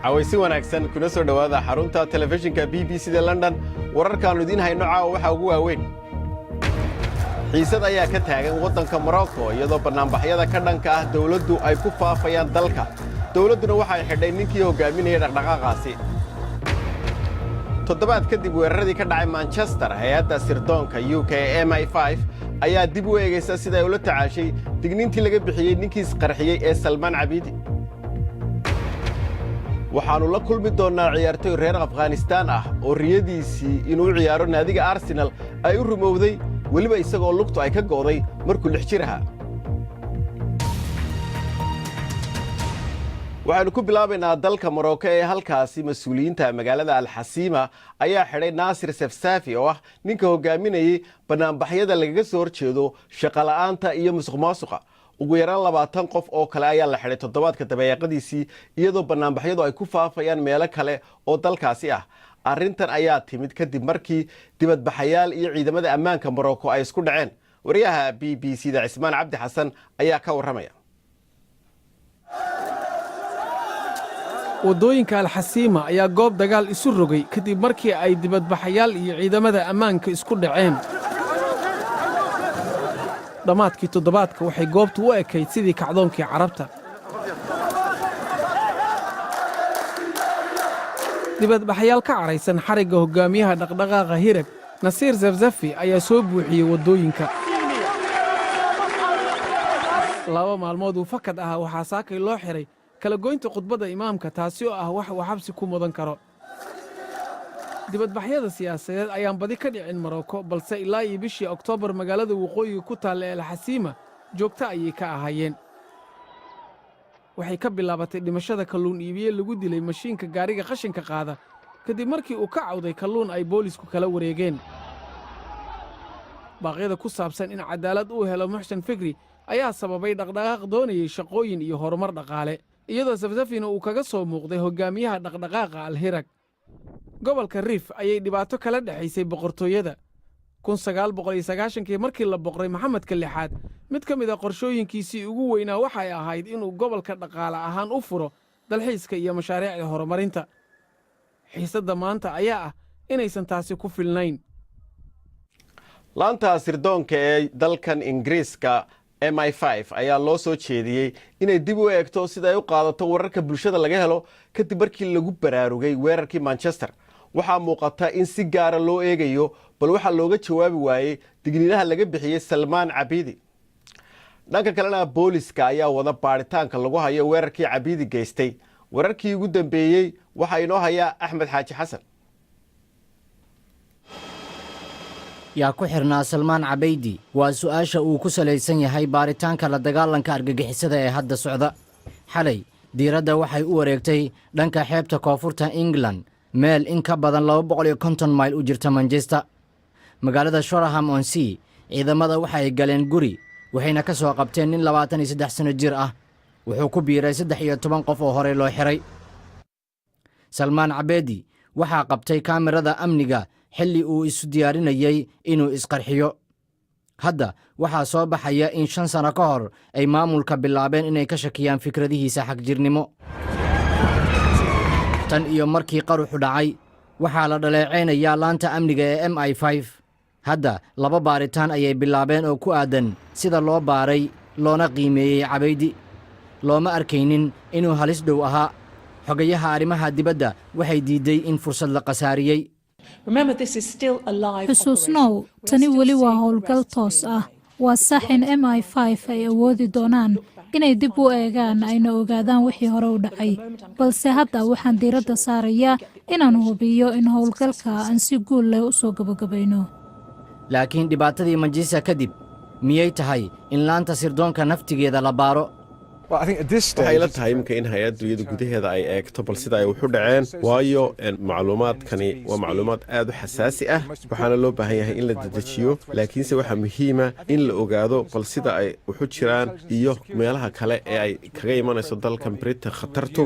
عويسي wanaagsan kuna soo dhawaada xarunta telefishinka BBC da London wararkaanu idin hayno caawa waxa ugu waaweyn xiisad ayaa ka taagan wadanka Morocco iyadoo barnaamijyada ka dhanka ah dawladdu ay ku faafayaan dalka dawladduna waxa ay xidhay ninkii hogaaminayay dhaqdhaqaaqaasi toddobaad kadib weeraradii ka dhacay Manchester hay'adda sirdoonka UK MI5 ayaa dib u eegaysa sida ay ula tacaashay digniintii laga bixiyay ninkii isqarxiyay ee Salman Abidi waxaanu la kulmi doonaa ciyaartoy reer Afghanistan ah oo riyadiisii inuu ciyaaro naadiga Arsenal ay u rumowday waliba isagoo lugtu ay ka go'day markuu 6 jir ahaa waxaanu ku bilaabaynaa dalka Morocco ee halkaasi mas'uuliyiinta magaalada Al-Hasima ayaa xidhay Nasir Sefsafi oo ah ninka hogaaminayay barnaamijyada lagaga soo horjeedo shaqo la'aanta iyo musuqmaasuqa ugu yaraan 20 qof oo kale ayaa la xidhay toddobaadka dabayaaqadiisii iyadoo barnaamijyadu ay ku faafayaan meelo kale oo dalkaasi ah arrintan ayaa timid kadib markii dibadbaxayaal iyo ciidamada ammaanka Morocco ay isku dhaceen wariyaha BBC da Cismaan Cabdi Xasan ayaa ka waramaya wadooyinka Al-Hasima ayaa goob dagaal isu rogay kadib markii ay dibadbaxayaal iyo ciidamada ammaanka isku dhaceen dhammaadkii toddobaadka waxay goobtu u ekayd sidii kacdoonkii carabta dibadbaxayaal ka caraysan xarigga hogaamiyaha dhaqdhaqaaqa Hirag Nasir Sefsafi ayaa soo buuxiyey wadooyinka laba maalmood uu fakad ah waxaa saakay loo xiray kala goynta khudbadda imaamka taasi oo ah wax uu xabsi ku mudan karo dibadbaxyada siyaasadeed ayaan badi ka dhicin Morocco balse ilaa iyo bishii Oktoobar magaalada waqooyiga ku taal ee Al-Hasima joogta ayay ka ahaayeen waxay ka bilaabatay dhimashada kalluun iibiye lagu dilay mashiinka gaariga qashinka qaada kadib markii uu ka cawday kalluun ay boolisku kala wareegeen baaqyada ku saabsan in cadaalad uu helo Muxsin Fikri ayaa sababay dhaqdhaqaaq doonayay shaqooyin iyo horumar dhaqaale iyadoo Sefsafina uu kaga soo muuqday hogaamiyaha dhaqdhaqaaqa Al-Hirag gobolka Rif ayay dhibaato kala dhaxaysay boqortooyada 1990kii markii la boqray Maxamedka lixaad mid ka mid ah qorshooyinkiisii ugu weynaa waxay ahayd inuu gobolka dhaqaale ahaan u furo dalxiiska iyo mashaariicda horumarinta xiisadda maanta ayaa ah inaysan taasi ku filnayn laanta sirdoonka ee dalkan Ingiriiska MI5 ayaa loo soo jeediyay inay dib u eegto sida ay u qaadato wararka bulshada laga helo kadib markii lagu baraarugay weerarkii Manchester waxaa muuqata in si gaar ah loo eegayo bal waxa looga jawaabi waayay digniinaha laga bixiyay Salman Abidi dhanka kalena booliska ayaa wada baaritaanka lagu hayo weerarkii Abidi geystay wararkii ugu dambeeyay waxa inoo haya Axmed Xaaji Xasan yaa ku xirnaa Salman Abidi waa su'aasha uu ku salaysan yahay baaritaanka la dagaalanka argagixisada ee hadda socda xalay diiradda waxay u wareegtay dhanka xeebta koonfurta England meel in ka badan 250 mayl u jirta Manchester magaalada Shoreham-on-Sea ciidamada waxay galeen guri waxayna ka soo qabteen nin 23 sano jir ah wuxuu ku biiray 13 qof oo hore loo xiray Salman Abidi waxaa qabtay kaamirada amniga xilli uu isu diyaarinayay inuu isqarxiyo hadda waxaa soo baxaya in 5 sano ka hor ay maamulka bilaabeen inay ka shakiyaan fikradihiisa xagjirnimo tan iyo markii qaruxu dhacay waxaa la dhaleeceynayaa laanta amniga ee MI5 hadda laba baaritaan ayay bilaabeen oo ku aadan sida loo baaray loona qiimeeyey Abidi looma arkaynin inuu halis dhow ahaa xogayaha arrimaha dibadda waxay diiday in fursad la qasaariyay xusuusnow tani weli waa howlgal toos ah waa sax in MI5 ay awoodi doonaan inay dib u eegaan ayna ogaadaan wixii hore u dhacay balse hadda waxaan diiradda saarayaa inaan hubiyo in howlgalka aan si guul leh u soo gabagabayno laakiin dhibaatadii Manchester kadib miyay tahay in laanta sirdoonka naftigeeda la baaro waxay la tahay imka in hay'addu iyada gudaheeda ay eegto bal sida ay wuxu dhaceen waayo macluumaadkani waa macluumaad aad u xasaasi ah waxaana loo baahan yahay in la dedejiyo laakiinse waxa muhiima in la ogaado bal sida ay wuxu jiraan iyo meelaha kale ee ay kaga imanayso dalkan Britain khatartu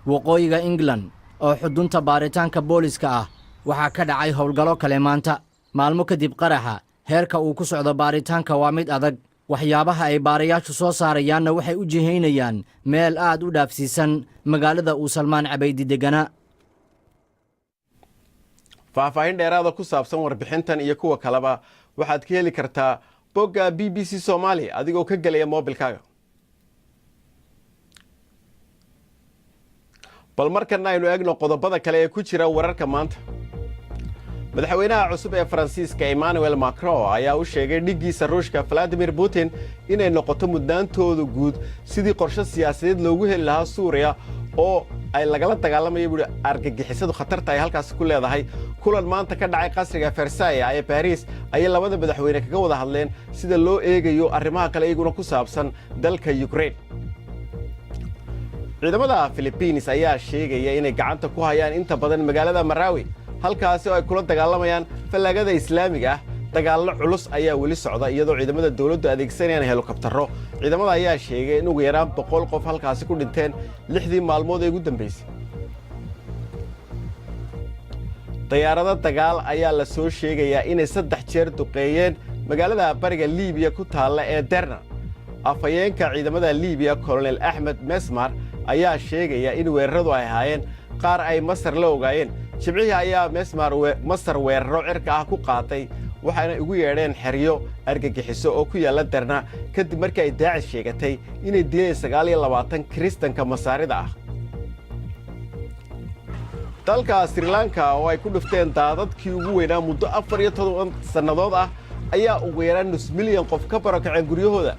waqooyiga England oo xudunta baaritaanka booliska ah waxaa ka dhacay howlgallo kale maanta maalmo kadib qaraxa heerka uu ku socdo baaritaanka waa mid adag waxyaabaha ay baarayaashu soo saarayaanna waxay u jihaynayaan meel aad u dhaafsiisan magaalada uu salmaan cabaydi deganaa. faahfaahin dheeraada ku saabsan warbixintan iyo kuwa kaleba waxaad ka heli kartaa bogga BBC Somali adigoo ka gelaya moobilkaaga. bal markana aynu eegno qodobada kale ee ku jira wararka maanta. madaxweynaha cusub ee Faransiiska Emmanuel Macron ayaa u sheegay dhigiisa Ruushka Vladimir Putin inay noqoto mudnaantooda guud sidii qorshe siyaasadeed loogu heli lahaa Suuriya oo ay lagala dagaalamayo argagixisadu khatarta ay halkaas ku leedahay. kulan maanta ka dhacay qasriga Versailles ee Paris ayay labada madaxweyne kaga wada hadleen sida loo eegayo arrimaha kale iyaguna ku saabsan dalka Ukraine. ciidamada Philippines ayaa sheegaya inay gacanta ku hayaan inta badan magaalada Marawi halkaasi oo ay kula dagaalamayaan fallaagada Islaamiga ah. dagaallo culus ayaa weli socda iyadoo ciidamada dawladdu adeegsanayaan helikobtaro. ciidamada ayaa sheegay in ugu yaraan 100 qof halkaasi ku dhinteen 6 maalmood ee ugu dambeysay. diyaarado dagaal ayaa la soo sheegayaa inay 3 jeer duqeeyeen magaalada bariga Liibiya ku taalla ee Derna. afhayeenka ciidamada Liibiya Colonel Ahmed Mesmar ayaa sheegaya in weeraradu ay ahaayeen qaar ay Masar la ogaayeen. jimcihii ayaa Masar weeraro cirka ah ku qaatay waxaana ugu yeedheen xeryo argagixiso oo ku yaalla Derna kadib markii ay Daacish sheegatay inay dileen 29 Kiristanka Masaarida ah. dalka Sri Lanka oo ay ku dhufteen daadadkii ugu weynaa muddo 14 sannadood ah ayaa ugu yaraan 5 milyan qof ka barakacay guryahooda.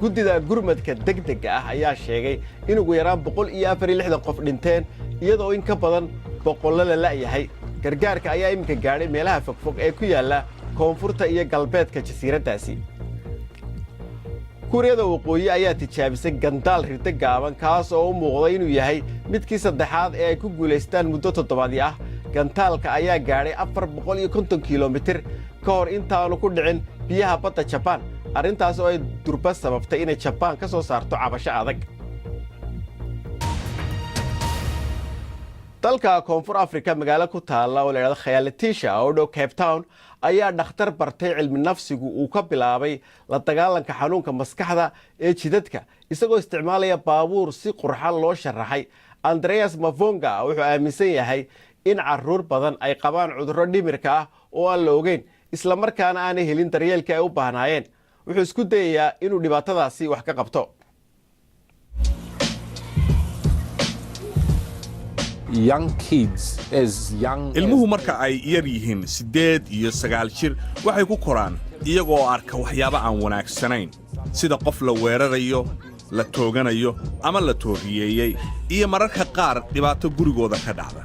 guddida gurmadka degdega ah ayaa sheegay in ugu yaraan 164 qof dhinteen iyadoo in ka badan 100 la la'yahay. gargaarka ayaa iminka gaadhay meelaha fogfog ee ku yaalla koonfurta iyo galbeedka jasiiraddaasi. kuuriyada waqooyi ayaa tijaabisay gandaal riddo gaaban kaas oo u muuqday inuu yahay midkii saddexaad ee ay ku guulaystaan muddo 7 ah. gantaalka ayaa gaadhay 450 kilomitir ka hor intaanu ku dhicin biyaha badda Japan. arrintaas oo ay durba sababtay inay Japan ka soo saarto cabasho adag. dalka koonfur Afrika magaalo ku taalla oo la yiraahdo Khayelitsha oo dhow Cape Town ayaa dhakhtar bartay cilmi nafsigu uu ka bilaabay la dagaalanka xanuunka maskaxda ee jidadka isagoo isticmaalaya baabuur si qurxan loo sharaxay. Andreas Mavonga wuxuu aaminsan yahay in carruur badan ay qabaan cudurro dhimirka ah oo aan la ogeyn isla markaana aanay helin daryeelka ay u baahnaayeen. wuxuu isku dayayaa inuu dhibaatadaasi wax ka qabto. ilmuhu marka ay yar yihiin 8 iyo 9 jir waxay ku koraan iyagoo arka waxyaabo aan wanaagsanayn sida qof la weerarayo, la tooganayo ama la tooriyeeyey iyo mararka qaar dhibaato gurigooda ka dhacda.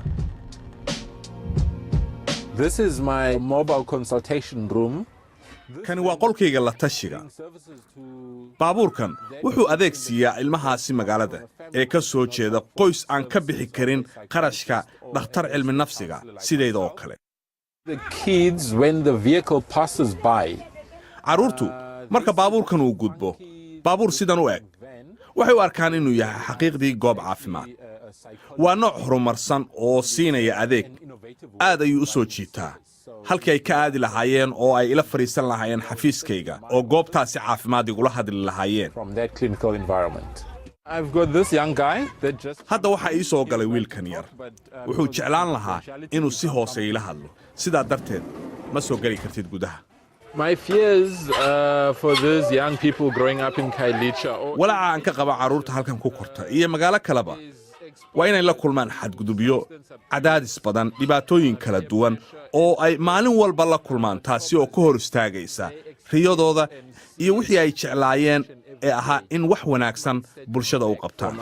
kani waa qolkayga la tashiga. baabuurkan wuxuu adeeg siiyaa ilmahaasi magaalada ee ka soo jeeda qoys aan ka bixi karin qarashka dhakhtar cilmi nafsiga sidayda oo kale. carruurtu marka baabuurkan uu gudbo baabuur sidan u eg waxay u arkaan inuu yahay xaqiiqdii goob caafimaad. waa nooc horumarsan oo siinaya adeeg aad ayuu u soo jiitaa halkii ay ka aadi lahaayeen oo ay ila fadhiisan lahaayeen xafiiskayga oo goobtaasi caafimaad igula hadli lahaayeen. hadda waxaa ii soo galay wiilkan yar. wuxuu jeclaan lahaa inuu si hoose ila hadlo, sidaa darteed ma soo geli kartid gudaha. walaaca aan ka qaba carruurta halkan ku korta iyo magaalo kaleba waa inay la kulmaan xadgudubyo, cadaadis badan, dhibaatooyin kala duwan oo ay maalin walba la kulmaan, taasi oo ka hor istaagaysa riyadooda iyo wixii ay jeclaayeen ee ahaa in wax wanaagsan bulshada u qabtaan.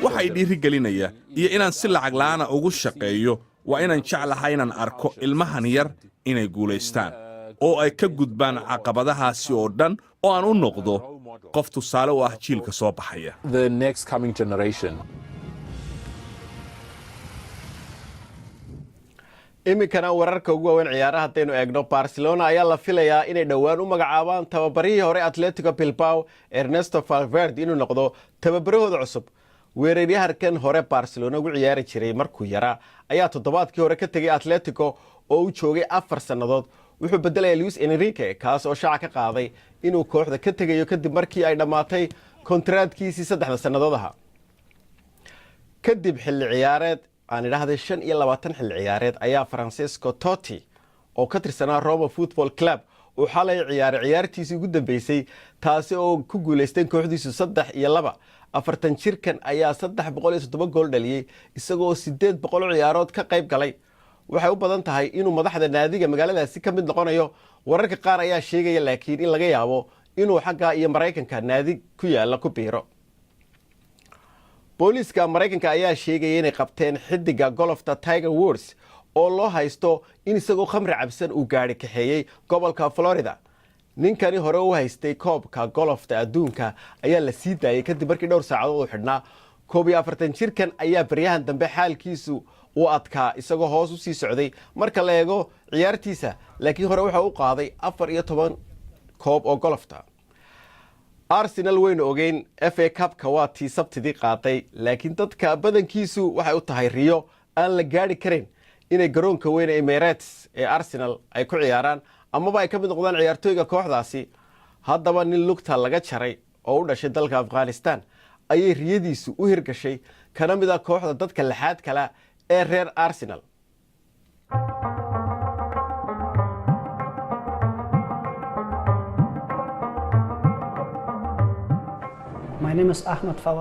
waxay dhiirigelinaya iyo inaan si lacag la'aana ugu shaqeeyo waa inaan jeclahay inaan arko ilmahan yar inay guulaystaan oo ay ka gudbaan caqabadahaasi oo dhan oo aan u noqdo qof tusaale u ah jiilka soo baxaya. iminkana wararka ugu waaweyn ciyaaraha haddaynu eegno Barcelona ayaa la filayaa inay dhowaan u magacaabaan tababarihii hore Atletico Bilbao Ernesto Valverde inuu noqdo tababarahooda cusub. weeraryahankan hore Barcelona ugu ciyaari jiray markuu yaraa ayaa toddobaadkii hore ka tegay Atletico oo uu joogay 4 sannadood wuxuu bedelaya Luis Enrique kaas oo shaaca ka qaaday inuu kooxda ka tagayo kadib markii ay dhamaatay kontraadkiisii 3 sannadood ahaa kadib xilli ciyaareed aan idhaahday 25 xilli ciyaareed ayaa Francesco Totti oo ka tirsanaa Roma Football Club uu xalay ciyaartiisii ugu dambeysay taasi oo ku guuleysteen kooxdiisu 3-2 afartan jirkan ayaa 307 gool dhaliyay isagoo 800 ciyaarood ka qayb galay waxay u badan tahay inuu madaxda naadiga magaaladaasi ka mid noqonayo wararka qaar ayaa sheegaya laakiin in laga yaabo inuu xagga iyo Mareykanka naadi ku yaala ku biiro booliska Mareykanka ayaa sheegay inay qabteen xidiga golfta Tiger Woods oo loo haysto in isagoo khamri cabsan uu gaari kaxeeyay gobolka Florida ninkani hore u haystay koobka golfta adduunka ayaa la sii daayay kadib markii dhowr saacadood uu xidhnaa 41 jirkan ayaa baryahan dambe xaalkiisu uu adkaa isagoo hoos u sii socday marka la eego ciyaartiisa laakiin hore waxa uu qaaday 14 koob oo golfta Arsenal wayna ogeyn FA Cup-ka waa tii Sabtidii qaaday laakiin dadka badankiisu waxay u tahay riyo aan la gaari karin inay garoonka weyn ee Emirates ee Arsenal ay ku ciyaaraan amaba ay ka mid noqdaan ciyaartooyga kooxdaasi haddaba nin lugta laga jaray oo u dhashay dalka Afghanistan ayay riyadiisu u hirgashay kana mid ah kooxda dadka laxaad kala ee reer Arsenal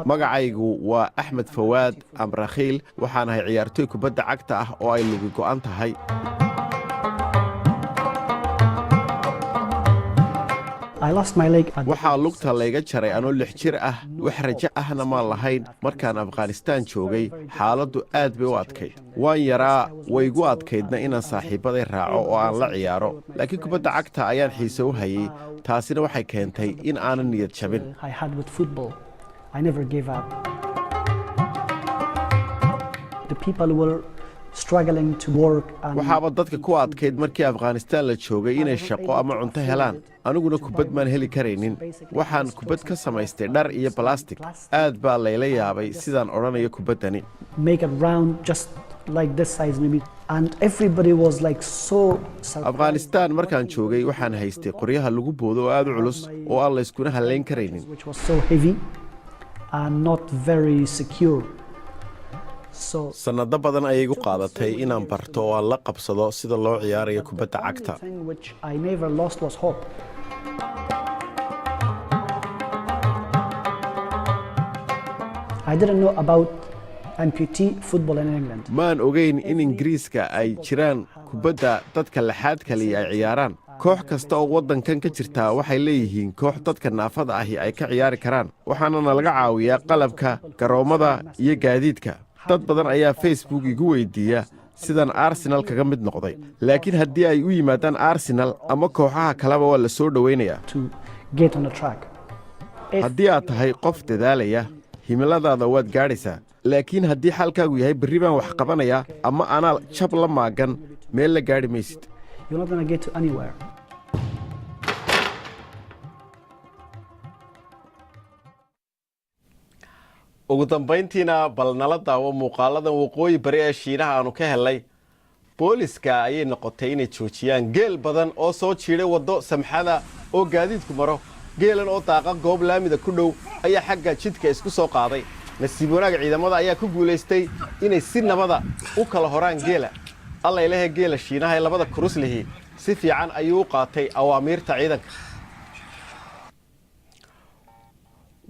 magacaygu waa Axmed Fawaad Amrakhiil waxaan ahay ciyaartooy kubadda cagta ah oo ay lugi go'an tahay waxaa lugta layga jaray anoo 6 jir ah wax rajo ahna ma lahayn markaan Afghanistan joogay xaaladdu aad bay u adkayd waan yaraa waygu adkaydna inaan saaxiibaday raaco oo aan la ciyaaro laakiin kubadda cagta ayaan xiise u hayay taasina waxay keentay in aanan niyad jabin waxaaba dadka ku adkayd markii Afghanistan la joogay inay shaqo ama cunto helaan aniguna kubad maan heli karaynin waxaan kubad ka samaystay dhar iyo plastic aad baa layla yaabay sidaan odhanayo kubaddani Afghanistan markaan joogay waxaan haystay qoryaha lagu boodo oo aad u culus oo aan la iskuna halayn karaynin sanado badan ayay igu qaadatay inaan barto oo aan la qabsado sida loo ciyaarayo kubadda cagta maan ogeyn in Ingiriiska ay jiraan kubadda dadka laxaad kaliya ay ciyaaraan koox kasta oo waddankan ka jirtaa waxay leeyihiin koox dadka naafada ahi ay ka ciyaari karaan waxaana laga caawiyaa qalabka garoomada iyo gaadiidka dad badan ayaa Facebook igu weydiiya sidaan Arsenal kaga mid noqday laakiin haddii ay u yimaadaan Arsenal ama kooxaha kaleba waa la soo dhaweynayaa haddii aad tahay qof dadaalaya himiladaada waad gaadhaysaa laakiin haddii xalkaagu yahay berri baan wax qabanayaa ama anaa jab la maagan meel la gaadhi maysid ugu dambayntiina bal nala daawo muuqaaladan waqooyi bari ee Shiinaha aanu ka helay booliska ayay noqotay inay joojiyaan geel badan oo soo jiiday waddo samxada oo gaadiidku maro geelan oo daaqa goob laamida ku dhow ayaa xagga jidka isku soo qaaday nasiib wanaag ciidamada ayaa ku guuleystay inay si nabada u kala horaan geela alla ilaahay geela Shiinaha ee labada kurus lihi si fiican ayuu u qaatay awaamiirta ciidanka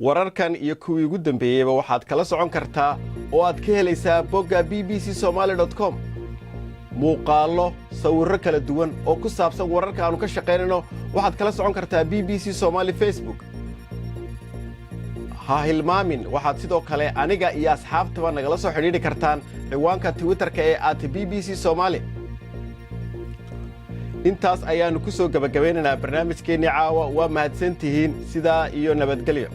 wararkan iyo kuwii ugu dambeeyayba waxaad kala socon kartaa oo aad ka helaysaa bogga bbcsomali.com muuqaallo sawirro kala duwan oo ku saabsan wararka aanu ka shaqaynayno waxaad kala socon kartaa BBC Somali Facebook ha hilmaamin waxaad sidoo kale aniga iyo asxaabtaba nagala soo xidhiidhi kartaan ciwaanka Twitterka ee @BBC Somali intaas ayaanu ku soo gabagabeynaynaa barnaamijkeennii caawa waa mahadsantihiin sidaa iyo nabadgelyo